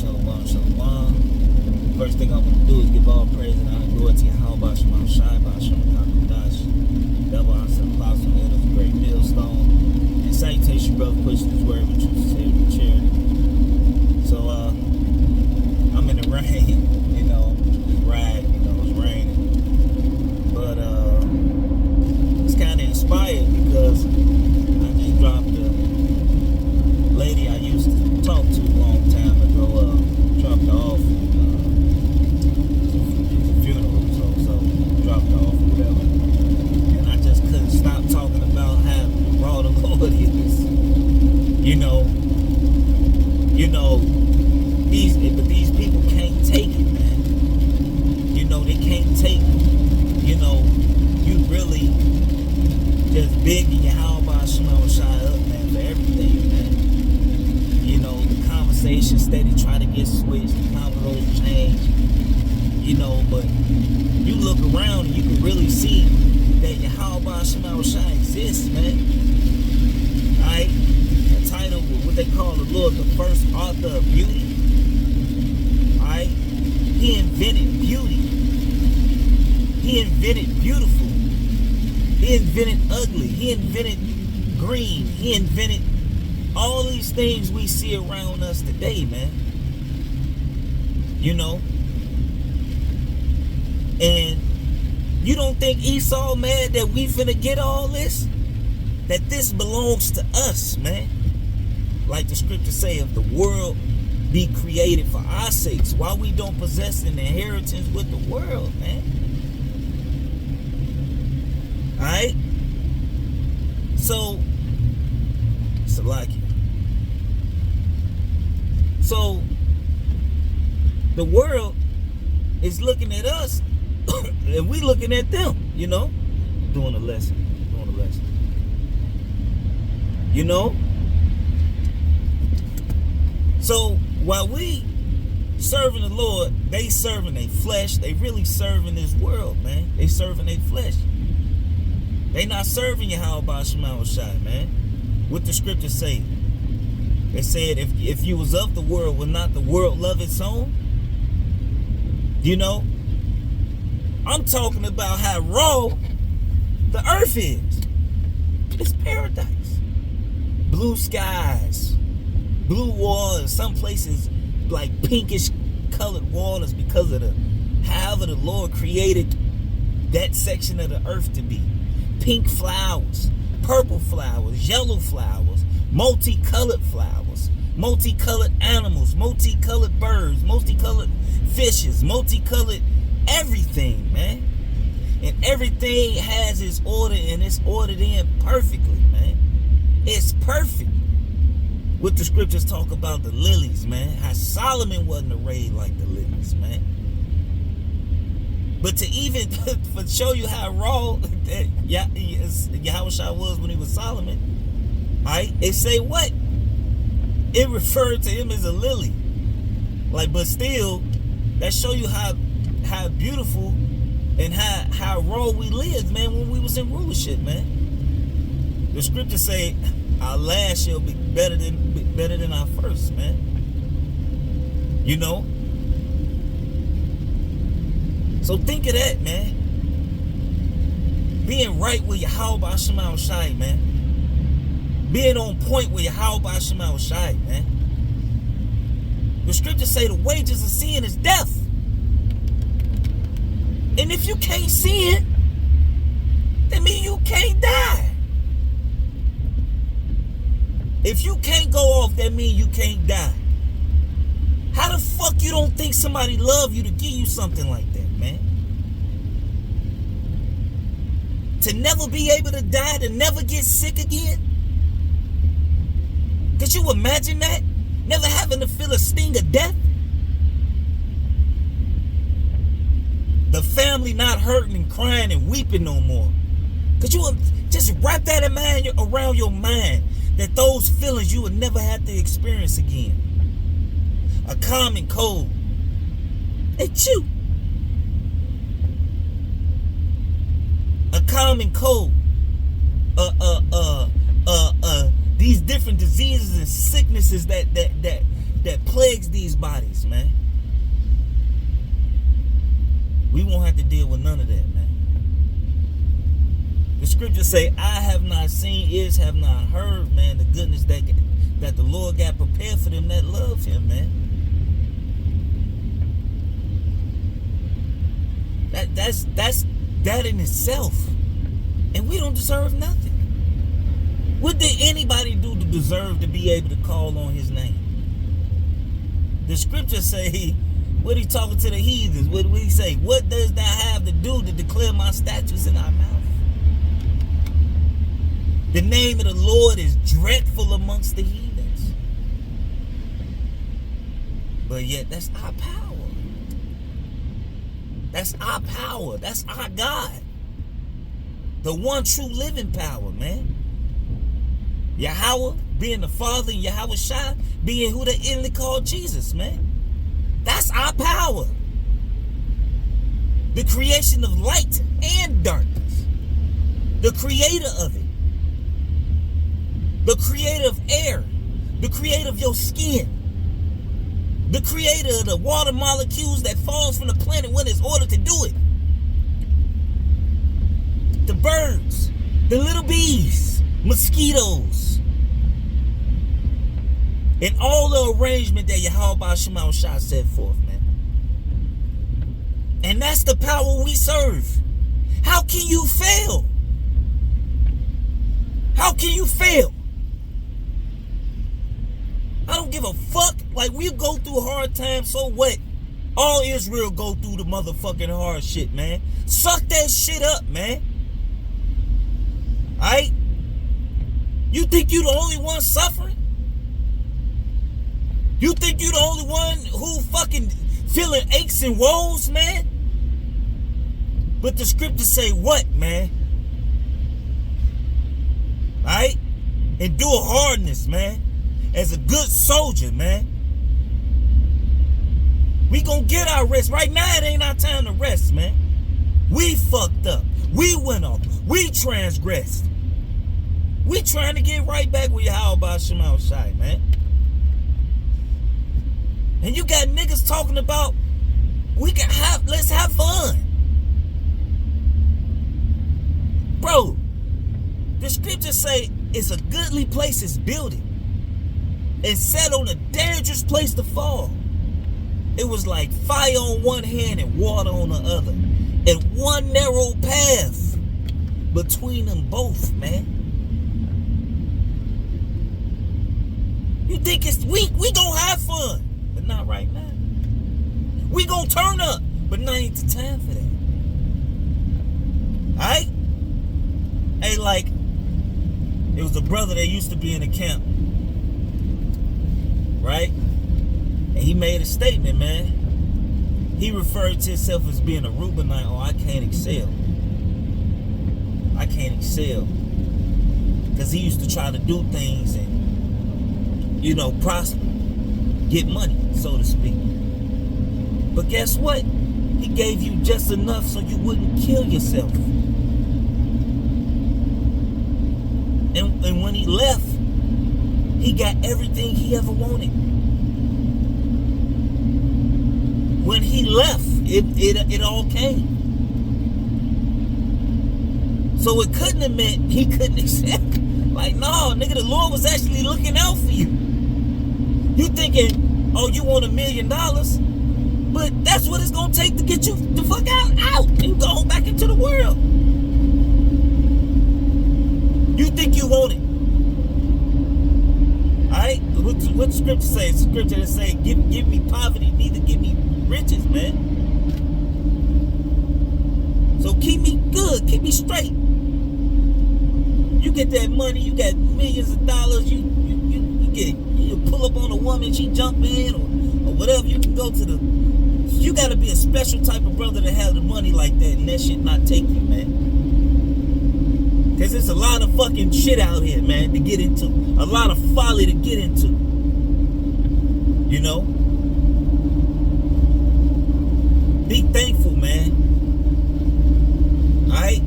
Shalom, shalom. First thing I'm going to do is give all praise and honor glory to Yahweh Shema Shai, Ba'ashem Kakudash, Double Answer Apostle, and of Great Millstone. And salutation, brother, pushing this word with truth, with charity. So, I'm in the rain, it's raining. But, it's kind of inspired because I just dropped a lady I used to talk to a long time ago, dropped her off at funeral, so dropped her off or whatever. And I just couldn't stop talking about how raw the Lord is. These people can't take it, man. They can't take you really just begging Yahweh Shema Shai up, man, for everything, man. The conversation steady try to get switched, the conversation change, but you look around and you can really see that Yahweh Shema Shai exists, man. Alright? The title, what they call the Lord, the first author of beauty. Alright? He invented beauty. He invented beautiful. He invented ugly. He invented green. He invented all these things we see around us today, man. And you don't think Esau mad that we finna get all this? That this belongs to us, man. Like the scripture say, if the world be created for our sakes, why we don't possess an inheritance with the world, man? Alright? So, Salakia. So, the world is looking at us and we looking at them, doing a lesson. So, while we serving the Lord, they serving their flesh. They really serving this world, man. They serving their flesh. They not serving Yahweh Shema Shai, man. What the scripture say? They said, if you was of the world, will not the world love its own? I'm talking about how raw the earth is. It's paradise. Blue skies, blue waters, some places like pinkish colored waters because of however the Lord created that section of the earth to be. Pink flowers, purple flowers, yellow flowers, multicolored flowers, multicolored animals, multicolored birds, multicolored fishes, multicolored everything, man. And everything has its order, and it's ordered in perfectly, man. It's perfect. What the scriptures talk about the lilies, man. How Solomon wasn't arrayed like the lilies, man. But to even for show you how raw that Yahushua was when he was Solomon, right? It say what? It referred to him as a lily. But still, that show you how beautiful and how raw we lived, man, when we was in rulership, man. The scriptures say our last shall be better than our first, man. So think of that, man. Being right with Yahweh Shema Shai, man. Being on point with Yahweh Shema Shai, man. The scriptures say the wages of sin is death. And if you can't see it, that means you can't die. If you can't go off, that means you can't die. How the fuck you don't think somebody love you to give you something like that, man? To never be able to die, to never get sick again? Could you imagine that? Never having to feel a sting of death? The family not hurting and crying and weeping no more. Could you just wrap that around your mind, that those feelings you would never have to experience again? A common cold. Hey, chew. A common cold. These different diseases and sicknesses that plagues these bodies. scriptures say, I have not seen, ears have not heard, man, the goodness that the Lord got prepared for them that love him, man. That's that in itself. And we don't deserve nothing. What did anybody do to deserve to be able to call on his name? The scriptures say, what he talking to the heathens? What he say? What does that have to do to declare my statutes in our mouth? The name of the Lord is dreadful amongst the heathens. But yet, that's our power. That's our power. That's our God. The one true living power, man. Yahweh being the Father and Yahweh Shai being who they inly call Jesus, man. That's our power. The creation of light and darkness. The creator of it. The creator of air. The creator of your skin. The creator of the water molecules that falls from the planet when it's ordered to do it. The birds, the little bees, mosquitoes, and all the arrangement that Yahweh Shema Shai set forth, man. And that's the power we serve. How can you fail? How can you fail? I don't give a fuck. Like, we go through hard times, so what? All Israel go through the motherfucking hard shit, man. Suck that shit up, man. Alright? You think you the only one suffering? You think you the only one who fucking feeling aches and woes, man? But the scriptures say what, man? Alright? Endure hardness, man. As a good soldier, man. We gonna get our rest. Right now, it ain't our time to rest, man. We fucked up. We went off. We transgressed. We trying to get right back with Yahweh Shema Shai, man. And you got niggas talking about let's have fun. Bro, the scriptures say it's a goodly place is building and set on a dangerous place to fall. It was like fire on one hand and water on the other. And one narrow path between them both, man. You think it's we gonna have fun, but not right now. We gonna turn up, but now ain't the time for that. Alright? Hey, like, it was a brother that used to be in the camp. Right? And he made a statement, man. He referred to himself as being a Reubenite. Oh, I can't excel. I can't excel. Because he used to try to do things and, you know, prosper. Get money, so to speak. But guess what? He gave you just enough so you wouldn't kill yourself. And when he left, he got everything he ever wanted. When he left, it all came. So it couldn't have meant he couldn't accept. Like, no, nigga, the Lord was actually looking out for you. You thinking, oh, you want $1 million? But that's what it's gonna take to get you the fuck out and go back into the world. You think you want it? Alright? What the scripture say? It's the scripture that say, give me poverty, neither give me riches, man. So keep me good, keep me straight. You get that money, you got millions of dollars, you pull up on a woman, she jump in, or whatever, you can go to the... You gotta be a special type of brother to have the money like that and that shit not take you, man. Cause there's a lot of fucking shit out here, man, to get into. A lot of folly to get into. You know? Be thankful, man. Alright?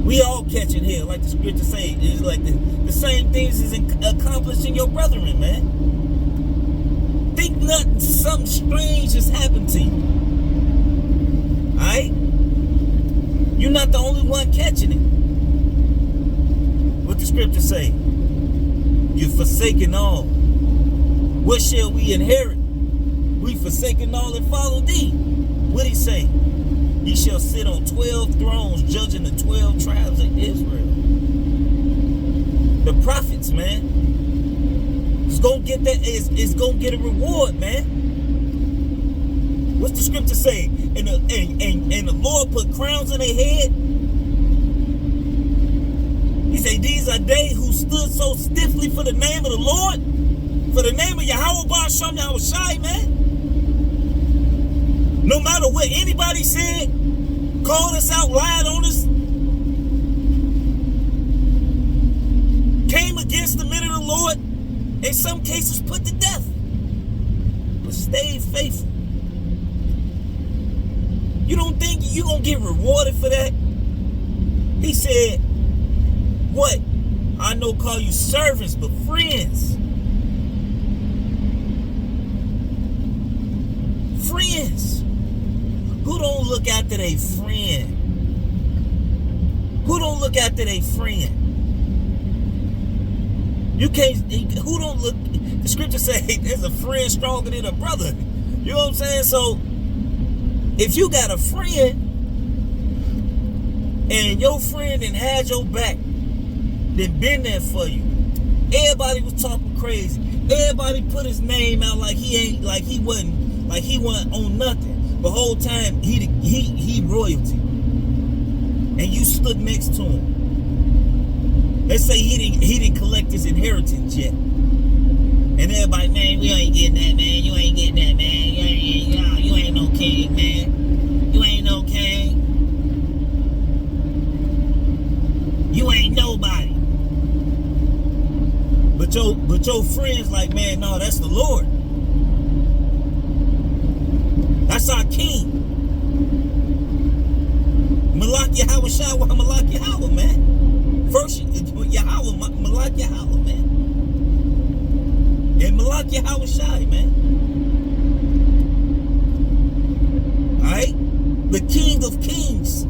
We all catching hell, like the scripture say. It's like the same things is accomplished in your brethren, man. Think nothing, something strange has happened to you. Alright? You're not the only one catching it. the scripture say? You forsaken all. What shall we inherit? We forsaken all and follow thee. What he say? Ye shall sit on 12 thrones, judging the 12 tribes of Israel. The prophets, man, is gonna get that. Is gonna get a reward, man. What's the scripture say? And the Lord put crowns on their head. He say, these are they who stood so stiffly for the name of the Lord, for the name of Yahweh Ba'Shem Yahushai, man. No matter what anybody said, called us out, lied on us, came against the men of the Lord, in some cases put to death, but stayed faithful. You don't think you're going to get rewarded for that? He said, what? I know call you servants, but friends. Friends. Who don't look after their friend? Who don't look after their friend? You can't, who don't look, the scripture say there's a friend stronger than a brother. You know what I'm saying? So, if you got a friend, and your friend done had your back, done been there for you, everybody was talking crazy. Everybody put his name out like he wasn't on nothing. The whole time he royalty, and you stood next to him. Let's say he didn't collect his inheritance yet, and everybody, man, we ain't getting that, man. You ain't getting that, man. You ain't no king, man. You ain't no king. You ain't nobody. But your friends like, man, no, that's the Lord. That's our king. Malak Yahweh Shai, Malak Yahweh, man. First, Yahweh, Malak Yahweh, man. And Malak Yahweh Shai, man. Alright? The King of Kings.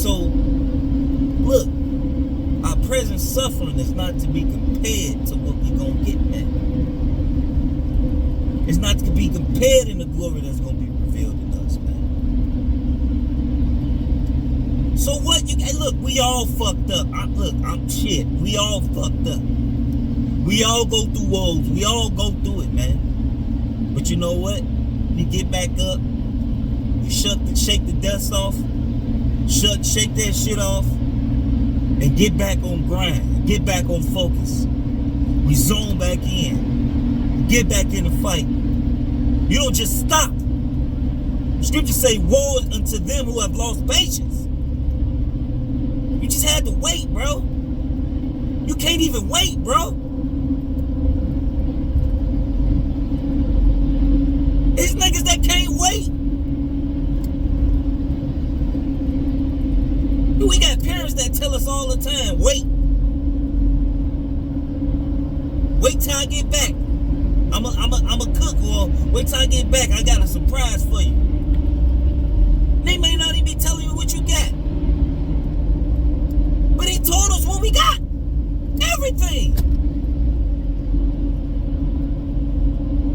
So, look. Our present suffering is not to be compared to what we're going to get, man. It's not to be compared in the glory that's going to be revealed in us, man. So what? Hey, look, we all fucked up. I'm shit. We all fucked up. We all go through woes. We all go through it, man. But you know what? You get back up. You shake the dust off. Shake that shit off. And get back on grind. Get back on focus. We zone back in. Get back in the fight. You don't just stop. Scripture say, woe unto them who have lost patience. You just had to wait, bro. You can't even wait, bro. It's niggas that can't wait. We got parents that tell us all the time, wait. Wait till I get back. I'm a cook, or wait till I get back. I got a surprise for you. They may not even be telling you what you got. But he told us what we got. Everything.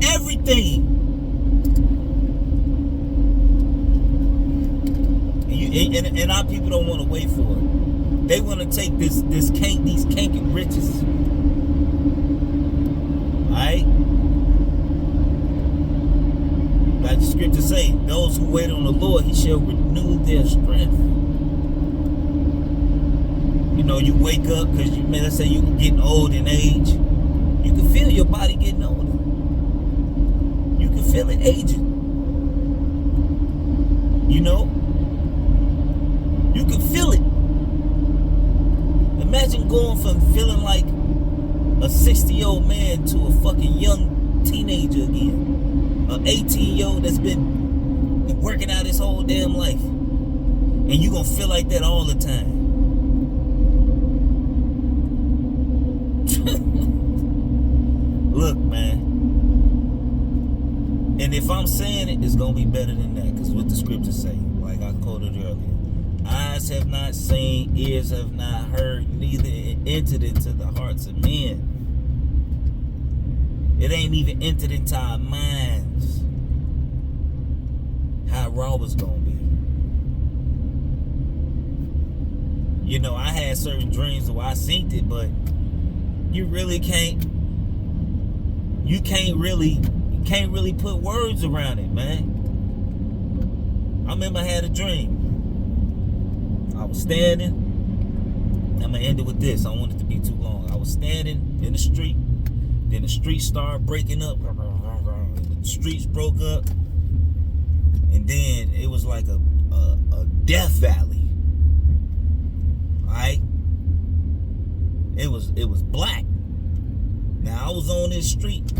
Everything. And our people don't want to wait for it. They want to take these canking riches. Alright? Like the scripture say, those who wait on the Lord, he shall renew their strength. You know, you wake up because let's say you're getting old in age. You can feel your body getting older. You can feel it aging. You know? You can feel it. Imagine going from feeling like a 60-year-old man to a fucking young teenager again. An 18-year-old that's been working out his whole damn life. And you gonna feel like that all the time. Look, man. And And if I'm saying it, it's going to be better than that. Because what the scriptures say, like I quoted earlier. Eyes have not seen, ears have not heard, neither it entered into the hearts of men. It ain't even entered into our minds how raw it's gonna be. You know, I had certain dreams where I seen it, but you really can't. You can't really put words around it, man. I remember I had a dream. I was standing. I'm gonna end it with this. I don't want it to be too long. I was standing in the street. Then the street started breaking up. The streets broke up. And then it was like a death valley. Alright? It was black. Now I was on this street,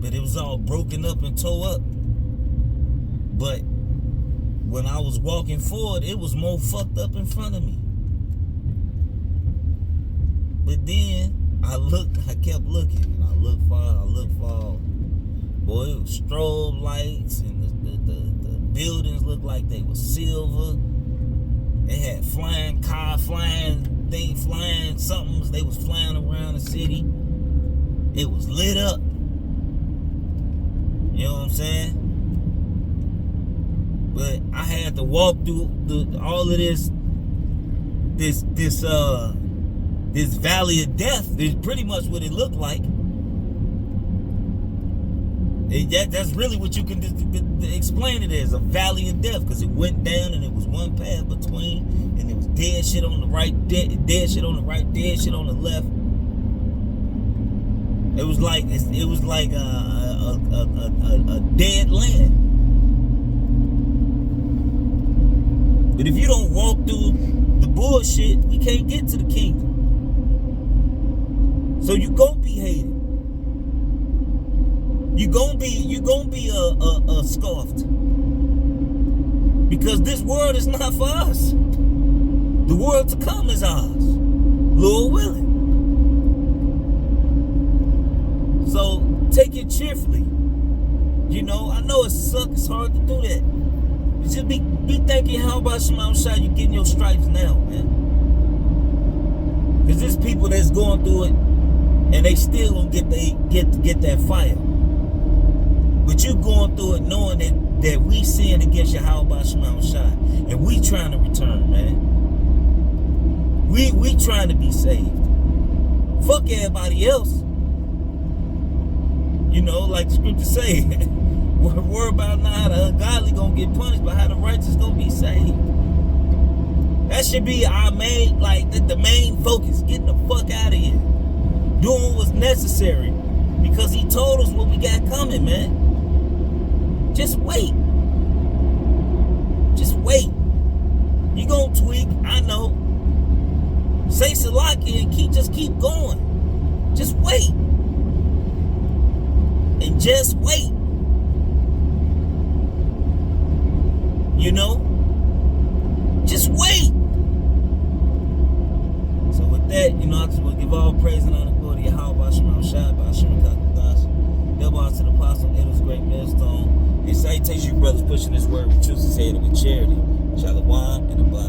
but it was all broken up and tore up. But when I was walking forward, it was more fucked up in front of me. But then I kept looking, and I looked far. Boy, it was strobe lights, and the buildings looked like they were silver. They had flying somethings. They was flying around the city. It was lit up. You know what I'm saying? But I had to walk through all of this valley of death. Is pretty much what it looked like. That's really what you can explain it as, a valley of death, because it went down and it was one path between, and it was dead shit on the right, dead shit on the right, dead shit on the left. It was like a dead land. But if you don't walk through the bullshit, we can't get to the kingdom. So you gonna be hated. You gonna be scoffed. Because this world is not for us. The world to come is ours, Lord willing. So take it cheerfully. You know, I know it sucks. It's hard to do that. Just be thinking, how about Shema Shai, you getting your stripes now, man? Because there's people that's going through it, and they still gonna get that fire. But you going through it knowing that we sin against Yahweh Shema Shai, and we trying to return, man. We trying to be saved. Fuck everybody else. You know, like the scripture say. Worry about not how the ungodly gonna get punished, but how the righteous gonna be saved. That should be our main, the main focus. Getting the fuck out of here. Doing what's necessary. Because he told us what we got coming, man. Just wait. Just wait. You gonna tweak, I know. Say Salaki and just keep going. Just wait. And just wait. You know? Just wait. So with that, you know, I just want to give all praise and honor glory to Yahweh, Shema Shai, Ba'ashim Kakadash. Double to the apostle, Edel's great millstone. And salutations, you brothers, pushing this word with truth, sincerity, with charity. Shalom and abide.